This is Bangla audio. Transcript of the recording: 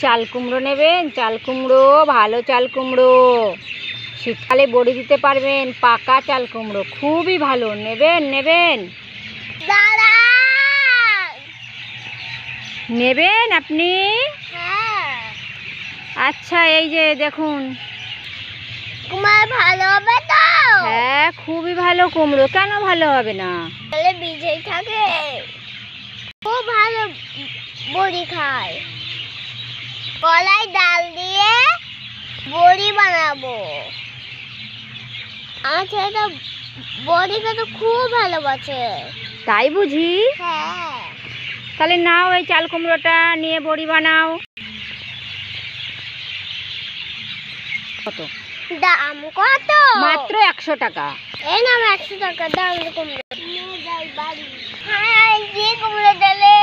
চাল কুমড়ো নেবেন, চাল কুমড়ো, ভালো চাল কুমড়ো, শীতকালে বড়ি দিতে পারবেন, পাকা চাল কুমড়ো, খুবই ভালো। নেবেন নেবেন নেবেন আপনি? আচ্ছা, এই যে দেখুন। ভালো হবে তো? হ্যাঁ, খুবই ভালো কুমড়ো, কেন ভালো হবে না? তাহলে বীজেই থাকে, খুব ভালো বড়ি খায়। কলাই ডাল দিয়ে বড়ি বানাবো। আমার ছেলেটা বড়ি খেতে খুব ভালোবাসে। তাই বুঝি? হ্যাঁ। তাহলে নাও, এই চাল কুমড়োটা নিয়ে বড়ি বানাও। কত দাম? কত? মাত্র 100 টাকা। এই নাম 100 টাকা দাম কুমড়ো। নিয়ে যাই বাড়ি। হ্যাঁ, যে কুমড়ো ডালে